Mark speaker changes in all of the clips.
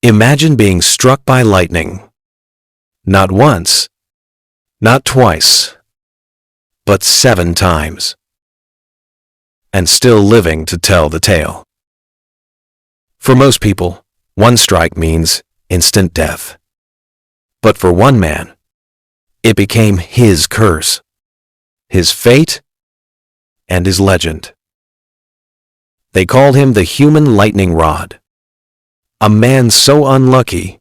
Speaker 1: Imagine being struck by lightning. Not once, not twice, but 7 times. And still living to tell the tale. For most people, one strike means instant death. But for one man, it became his curse, his fate, and his legend. They called him the human lightning rod. A man so unlucky,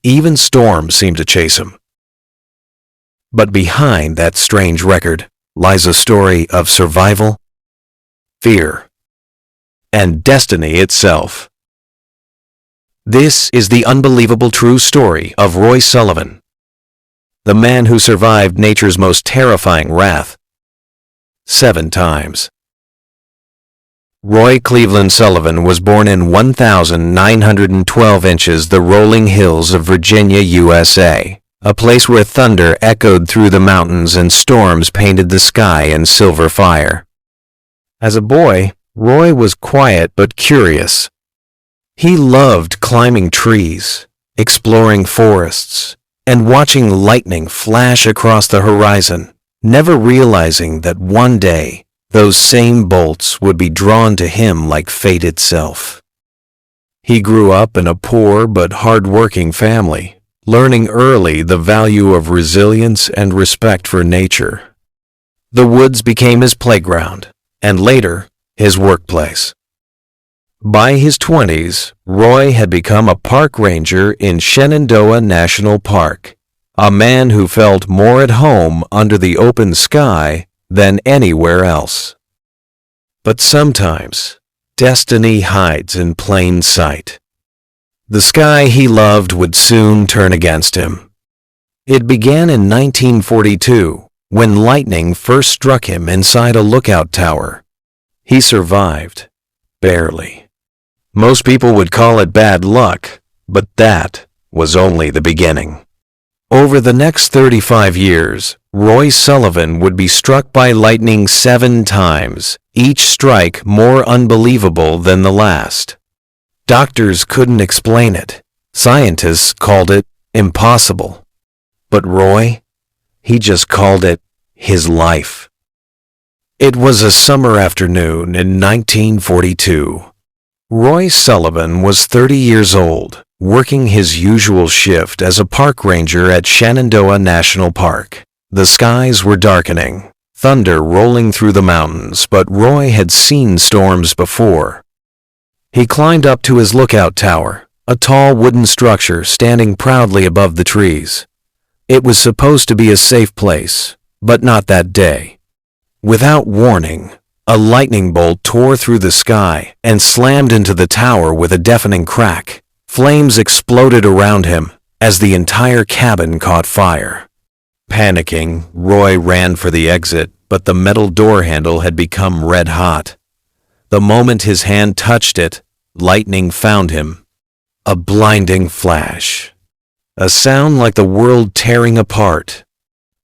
Speaker 1: even storms seemed to chase him. But behind that strange record lies a story of survival, fear, and destiny itself. This is the unbelievable true story of Roy Sullivan, the man who survived nature's most terrifying wrath 7 times. Roy Cleveland Sullivan was born in 1,912 inches, the rolling hills of Virginia, USA, a place where thunder echoed through the mountains and storms painted the sky in silver fire. As a boy, Roy was quiet but curious. He loved climbing trees, exploring forests, and watching lightning flash across the horizon, never realizing that one day those same bolts would be drawn to him like fate itself. He grew up in a poor but hard-working family, learning early the value of resilience and respect for nature. The woods became his playground, and later, his workplace. By his 20s, Roy had become a park ranger in Shenandoah National Park, a man who felt more at home under the open sky than anywhere else. But sometimes, destiny hides in plain sight. The sky he loved would soon turn against him. It began in 1942, when lightning first struck him inside a lookout tower. He survived, barely. Most people would call it bad luck, but that was only the beginning. Over the next 35 years, Roy Sullivan would be struck by lightning 7 times, each strike more unbelievable than the last. Doctors couldn't explain it. Scientists called it impossible. But Roy, he just called it his life. It was a summer afternoon in 1942. Roy Sullivan was 30 years old, working his usual shift as a park ranger at Shenandoah National Park. The skies were darkening, thunder rolling through the mountains, but Roy had seen storms before. He climbed up to his lookout tower, a tall wooden structure standing proudly above the trees. It was supposed to be a safe place, but not that day. Without warning, a lightning bolt tore through the sky and slammed into the tower with a deafening crack. Flames exploded around him as the entire cabin caught fire. Panicking, Roy ran for the exit, but the metal door handle had become red hot. The moment his hand touched it, lightning found him. A blinding flash. A sound like the world tearing apart.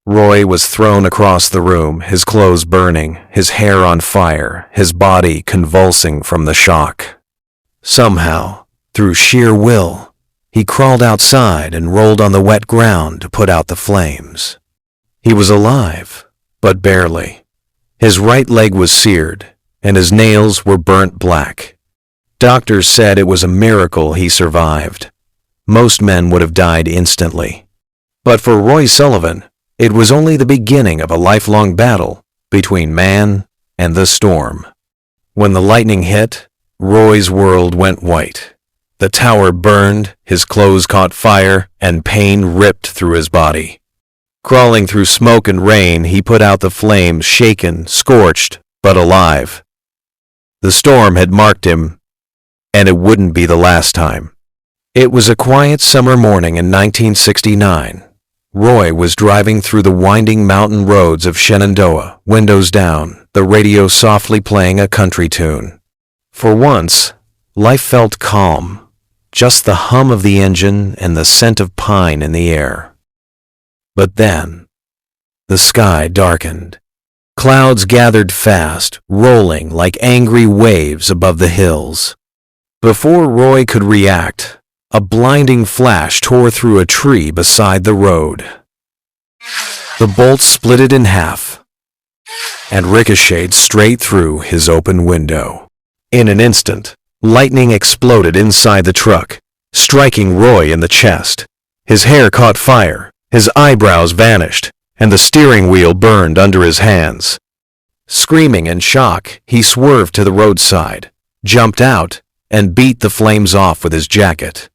Speaker 1: Roy was thrown across the room, his clothes burning, his hair on fire, his body convulsing from the shock. Somehow, through sheer will, he crawled outside and rolled on the wet ground to put out the flames. He was alive, but barely. His right leg was seared, and his nails were burnt black. Doctors said it was a miracle he survived. Most men would have died instantly. But for Roy Sullivan, it was only the beginning of a lifelong battle between man and the storm. When the lightning hit, Roy's world went white. The tower burned, his clothes caught fire, and pain ripped through his body. Crawling through smoke and rain, he put out the flames, shaken, scorched, but alive. The storm had marked him, and it wouldn't be the last time. It was a quiet summer morning in 1969. Roy was driving through the winding mountain roads of Shenandoah, windows down, the radio softly playing a country tune. For once, life felt calm, just the hum of the engine and the scent of pine in the air. But then, the sky darkened. Clouds gathered fast, rolling like angry waves above the hills. Before Roy could react, A blinding flash tore through a tree beside the road. The bolt split it in half and ricocheted straight through his open window. In an instant, lightning exploded inside the truck, striking Roy in the chest. His hair caught fire, his eyebrows vanished, and the steering wheel burned under his hands. Screaming in shock, he swerved to the roadside, jumped out, and beat the flames off with his jacket.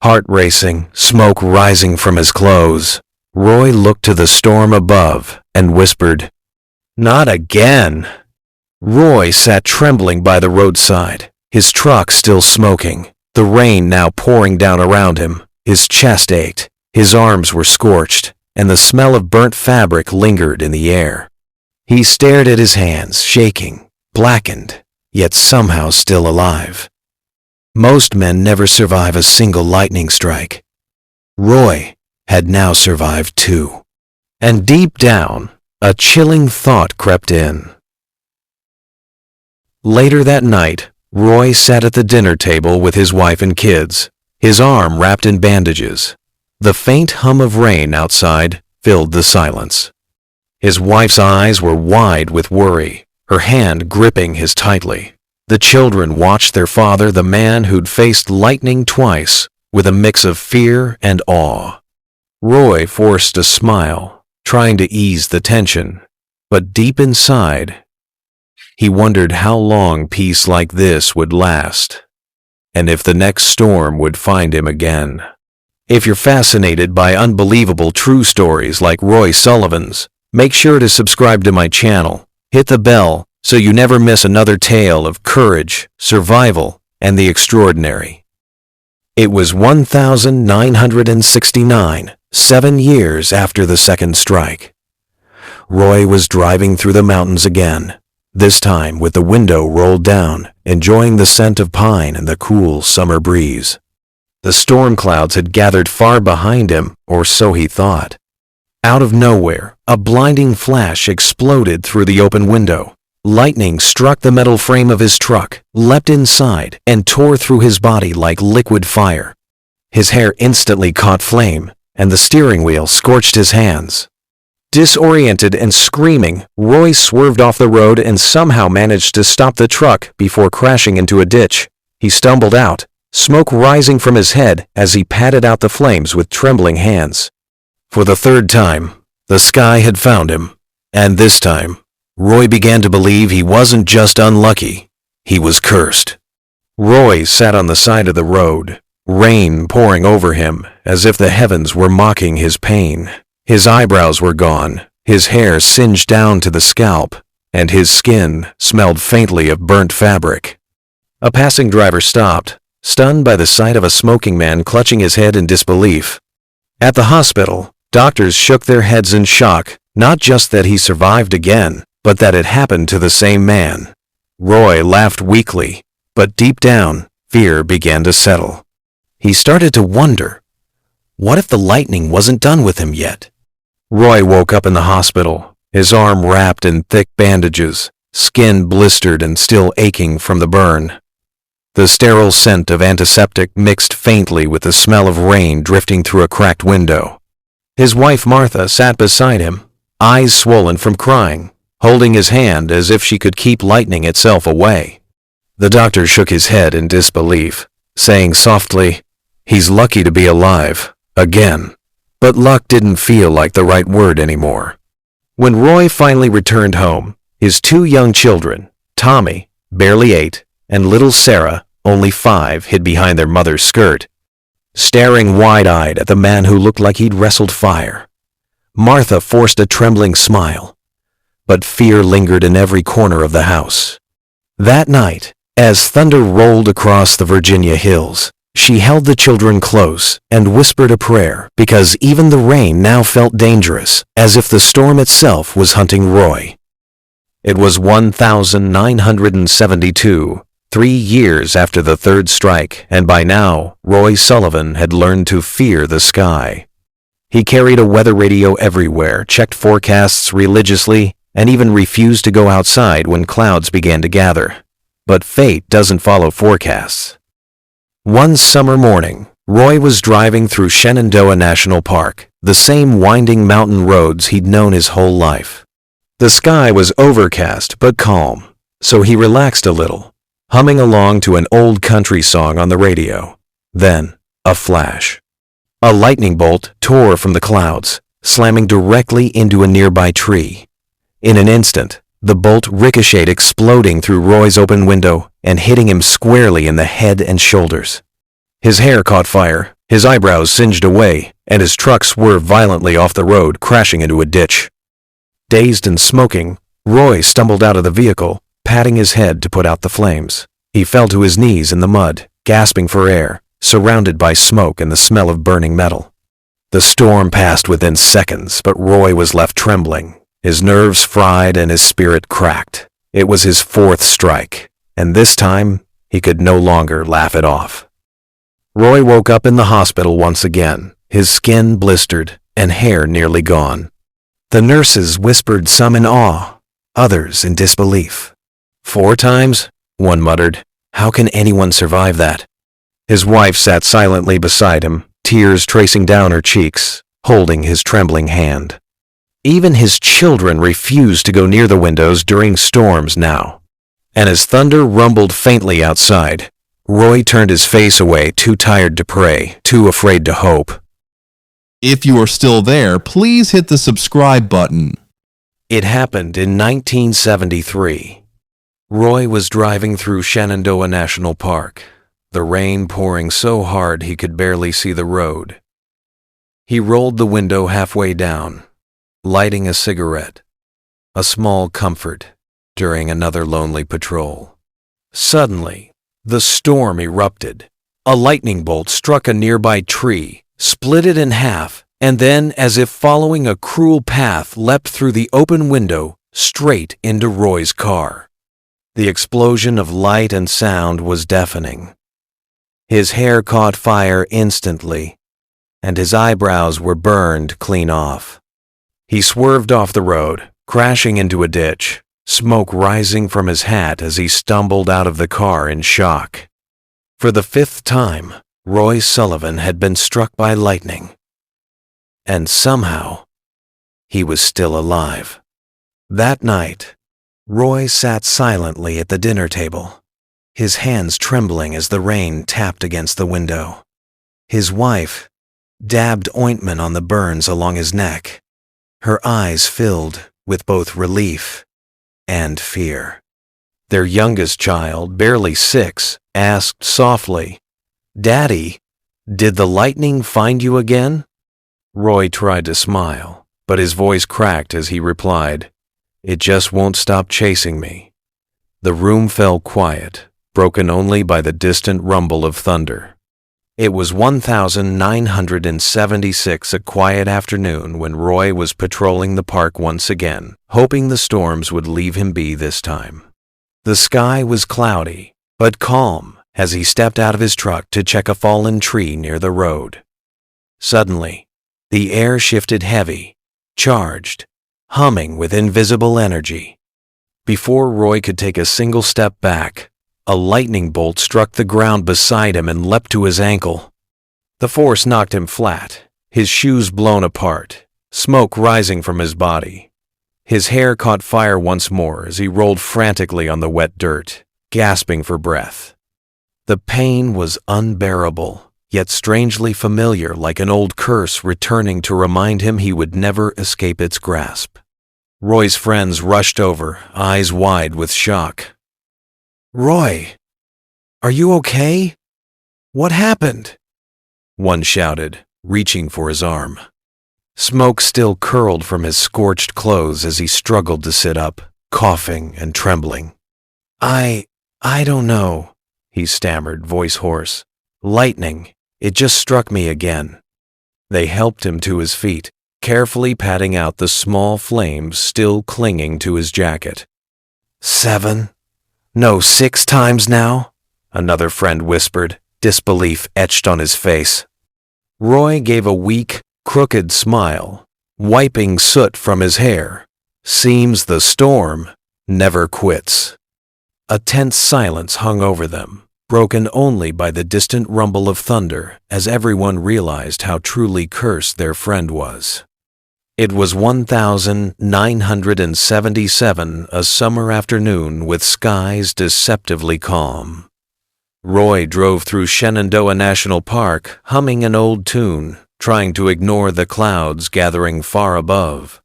Speaker 1: Heart racing, smoke rising from his clothes, Roy looked to the storm above and whispered, "Not again." Roy sat trembling by the roadside, his truck still smoking, the rain now pouring down around him. His chest ached, his arms were scorched, and the smell of burnt fabric lingered in the air. He stared at his hands, shaking, blackened, yet somehow still alive. Most men never survive a single lightning strike. Roy had now survived 2. And deep down, a chilling thought crept in. Later that night, Roy sat at the dinner table with his wife and kids, his arm wrapped in bandages. The faint hum of rain outside filled the silence. His wife's eyes were wide with worry, her hand gripping his tightly. The children watched their father, the man who'd faced lightning twice, with a mix of fear and awe. Roy forced a smile, trying to ease the tension, but deep inside, he wondered how long peace like this would last, and if the next storm would find him again. If you're fascinated by unbelievable true stories like Roy Sullivan's, make sure to subscribe to my channel, hit the bell, so you never miss another tale of courage, survival, and the extraordinary. It was 1969, 7 years after the second strike. Roy was driving through the mountains again, this time with the window rolled down, enjoying the scent of pine and the cool summer breeze. The storm clouds had gathered far behind him, or so he thought. Out of nowhere, a blinding flash exploded through the open window. Lightning struck the metal frame of his truck, leapt inside, and tore through his body like liquid fire. His hair instantly caught flame, and the steering wheel scorched his hands. Disoriented and screaming, Roy swerved off the road and somehow managed to stop the truck before crashing into a ditch. He stumbled out, smoke rising from his head as he patted out the flames with trembling hands. For the third time, the sky had found him, and this time, Roy began to believe he wasn't just unlucky, he was cursed. Roy sat on the side of the road, rain pouring over him as if the heavens were mocking his pain. His eyebrows were gone, his hair singed down to the scalp, and his skin smelled faintly of burnt fabric. A passing driver stopped, stunned by the sight of a smoking man clutching his head in disbelief. At the hospital, doctors shook their heads in shock, not just that he survived again, but that it happened to the same man. Roy laughed weakly, but deep down, fear began to settle. He started to wonder, what if the lightning wasn't done with him yet? Roy woke up in the hospital, his arm wrapped in thick bandages, skin blistered and still aching from the burn. The sterile scent of antiseptic mixed faintly with the smell of rain drifting through a cracked window. His wife Martha sat beside him, eyes swollen from crying, holding his hand as if she could keep lightning itself away. The doctor shook his head in disbelief, saying softly, "He's lucky to be alive, again." But luck didn't feel like the right word anymore. When Roy finally returned home, his 2 young children, Tommy, barely 8, and little Sarah, only 5, hid behind their mother's skirt, staring wide-eyed at the man who looked like he'd wrestled fire. Martha forced a trembling smile, but fear lingered in every corner of the house. That night, as thunder rolled across the Virginia hills, she held the children close and whispered a prayer, because even the rain now felt dangerous, as if the storm itself was hunting Roy. It was 1972, 3 years after the third strike, and by now, Roy Sullivan had learned to fear the sky. He carried a weather radio everywhere, checked forecasts religiously, and even refused to go outside when clouds began to gather. But fate doesn't follow forecasts. One summer morning, Roy was driving through Shenandoah National Park, the same winding mountain roads he'd known his whole life. The sky was overcast but calm, so he relaxed a little, humming along to an old country song on the radio. Then, a flash. A lightning bolt tore from the clouds, slamming directly into a nearby tree. In an instant, the bolt ricocheted, exploding through Roy's open window and hitting him squarely in the head and shoulders. His hair caught fire, his eyebrows singed away, and his truck swerved violently off the road, crashing into a ditch. Dazed and smoking, Roy stumbled out of the vehicle, patting his head to put out the flames. He fell to his knees in the mud, gasping for air, surrounded by smoke and the smell of burning metal. The storm passed within seconds, but Roy was left trembling, his nerves fried and his spirit cracked. It was his fourth strike, and this time he could no longer laugh it off. Roy woke up in the hospital once again, his skin blistered and hair nearly gone. The nurses whispered, some in awe, others in disbelief. 4 times? One muttered. How can anyone survive that? His wife sat silently beside him, tears tracing down her cheeks, holding his trembling hand. Even his children refused to go near the windows during storms now. And as thunder rumbled faintly outside, Roy turned his face away, too tired to pray, too afraid to hope.
Speaker 2: If you are still there, please hit the subscribe button.
Speaker 1: It happened in 1973. Roy was driving through Shenandoah National Park, the rain pouring so hard he could barely see the road. He rolled the window halfway down, lighting a cigarette, a small comfort during another lonely patrol. Suddenly, the storm erupted. A lightning bolt struck a nearby tree, split it in half, and then, as if following a cruel path, leapt through the open window straight into Roy's car. The explosion of light and sound was deafening. His hair caught fire instantly, and his eyebrows were burned clean off. He swerved off the road, crashing into a ditch, smoke rising from his hat as he stumbled out of the car in shock. For the 5th time, Roy Sullivan had been struck by lightning. And somehow, he was still alive. That night, Roy sat silently at the dinner table, his hands trembling as the rain tapped against the window. His wife dabbed ointment on the burns along his neck, her eyes filled with both relief and fear. Their youngest child, barely 6, asked softly, "Daddy, did the lightning find you again?" Roy tried to smile, but his voice cracked as he replied, "It just won't stop chasing me." The room fell quiet, broken only by the distant rumble of thunder. It was 1976, a quiet afternoon, when Roy was patrolling the park once again, hoping the storms would leave him be this time. The sky was cloudy, but calm as he stepped out of his truck to check a fallen tree near the road. Suddenly, the air shifted heavy, charged, humming with invisible energy. Before Roy could take a single step back, a lightning bolt struck the ground beside him and leapt to his ankle. The force knocked him flat, his shoes blown apart, smoke rising from his body. His hair caught fire once more as he rolled frantically on the wet dirt, gasping for breath. The pain was unbearable, yet strangely familiar, like an old curse returning to remind him he would never escape its grasp. Roy's friends rushed over, eyes wide with shock. "Roy, are you okay? What happened?" one shouted, reaching for his arm. Smoke still curled from his scorched clothes as he struggled to sit up, coughing and trembling. I don't know," he stammered, voice hoarse. "Lightning, it just struck me again." They helped him to his feet, carefully patting out the small flames still clinging to his jacket. 7? No, 6 times now?" another friend whispered, disbelief etched on his face. Roy gave a weak, crooked smile, wiping soot from his hair. "Seems the storm never quits." A tense silence hung over them, broken only by the distant rumble of thunder as everyone realized how truly cursed their friend was. It was 1977, a summer afternoon with skies deceptively calm. Roy drove through Shenandoah National Park, humming an old tune, trying to ignore the clouds gathering far above.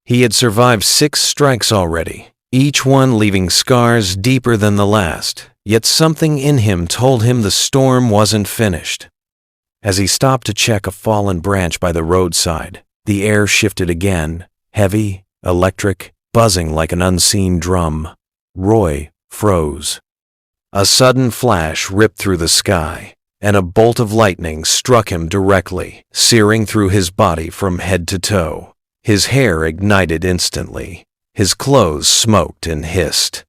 Speaker 1: He had survived 6 strikes already, each one leaving scars deeper than the last, yet something in him told him the storm wasn't finished. As he stopped to check a fallen branch by the roadside, the air shifted again, heavy, electric, buzzing like an unseen drum. Roy froze. A sudden flash ripped through the sky, and a bolt of lightning struck him directly, searing through his body from head to toe. His hair ignited instantly. His clothes smoked and hissed.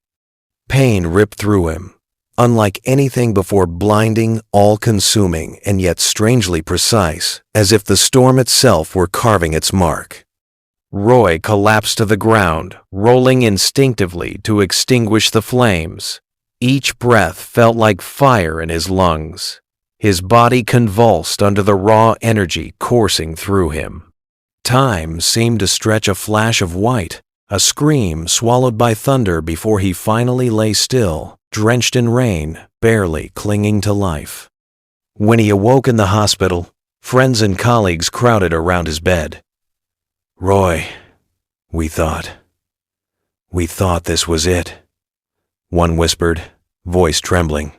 Speaker 1: Pain ripped through him, unlike anything before, blinding, all-consuming, and yet strangely precise, as if the storm itself were carving its mark. Roy collapsed to the ground, rolling instinctively to extinguish the flames. Each breath felt like fire in his lungs. His body convulsed under the raw energy coursing through him. Time seemed to stretch a flash of white, a scream swallowed by thunder before he finally lay still, drenched in rain, barely clinging to life. When he awoke in the hospital, friends and colleagues crowded around his bed. "Roy, we thought this was it," one whispered, voice trembling.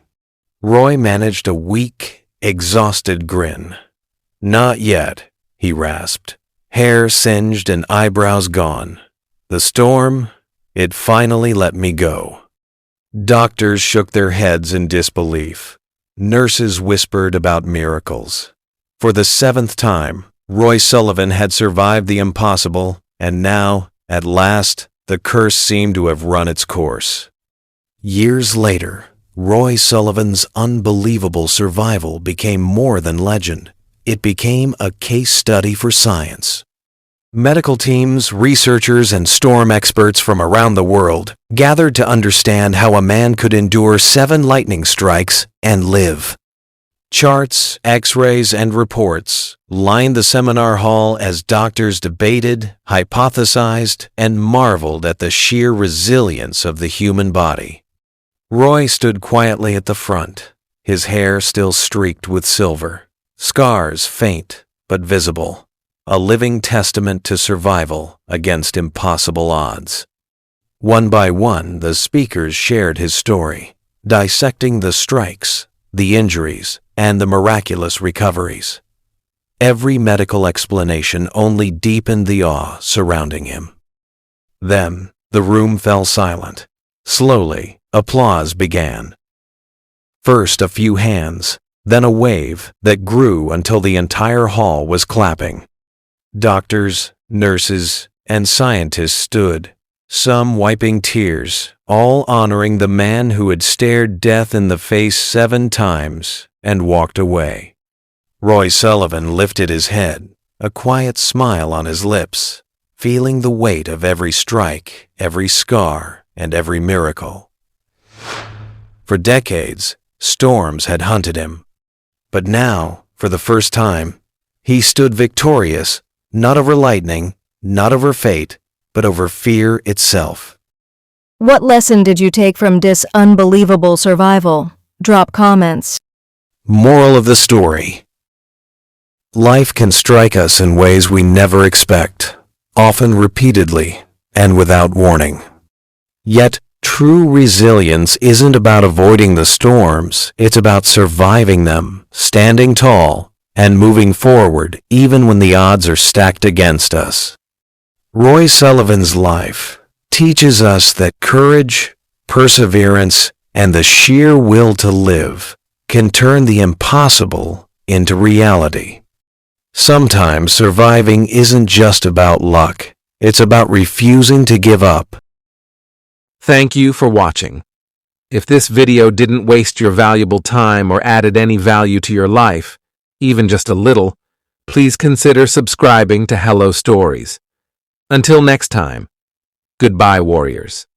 Speaker 1: Roy managed a weak, exhausted grin. "Not yet," he rasped, hair singed and eyebrows gone. "The storm, it finally let me go." Doctors shook their heads in disbelief. Nurses whispered about miracles. For the 7th time, Roy Sullivan had survived the impossible, and now, at last, the curse seemed to have run its course. Years later, Roy Sullivan's unbelievable survival became more than legend. It became a case study for science. Medical teams, researchers, and storm experts from around the world gathered to understand how a man could endure 7 lightning strikes and live. Charts, X-rays, and reports lined the seminar hall as doctors debated, hypothesized, and marveled at the sheer resilience of the human body. Roy stood quietly at the front, his hair still streaked with silver, scars faint but visible, a living testament to survival against impossible odds. One by one, the speakers shared his story, dissecting the strikes, the injuries, and the miraculous recoveries. Every medical explanation only deepened the awe surrounding him. Then, the room fell silent. Slowly, applause began. First a few hands, then a wave that grew until the entire hall was clapping. Doctors, nurses, and scientists stood, some wiping tears, all honoring the man who had stared death in the face 7 times and walked away. Roy Sullivan lifted his head, a quiet smile on his lips, feeling the weight of every strike, every scar, and every miracle. For decades, storms had hunted him. But now, for the first time, he stood victorious, not over lightning, not over fate, but over fear itself.
Speaker 3: What lesson did you take from this unbelievable survival? Drop comments.
Speaker 1: Moral of the story: life can strike us in ways we never expect, often repeatedly and without warning. Yet, true resilience isn't about avoiding the storms, it's about surviving them, standing tall, and moving forward even when the odds are stacked against us. Roy Sullivan's life teaches us that courage, perseverance, and the sheer will to live can turn the impossible into reality. Sometimes surviving isn't just about luck, it's about refusing to give up.
Speaker 4: Thank you for watching. If this video didn't waste your valuable time or added any value to your life, even just a little, please consider subscribing to Hello Stories. Until next time, goodbye, warriors.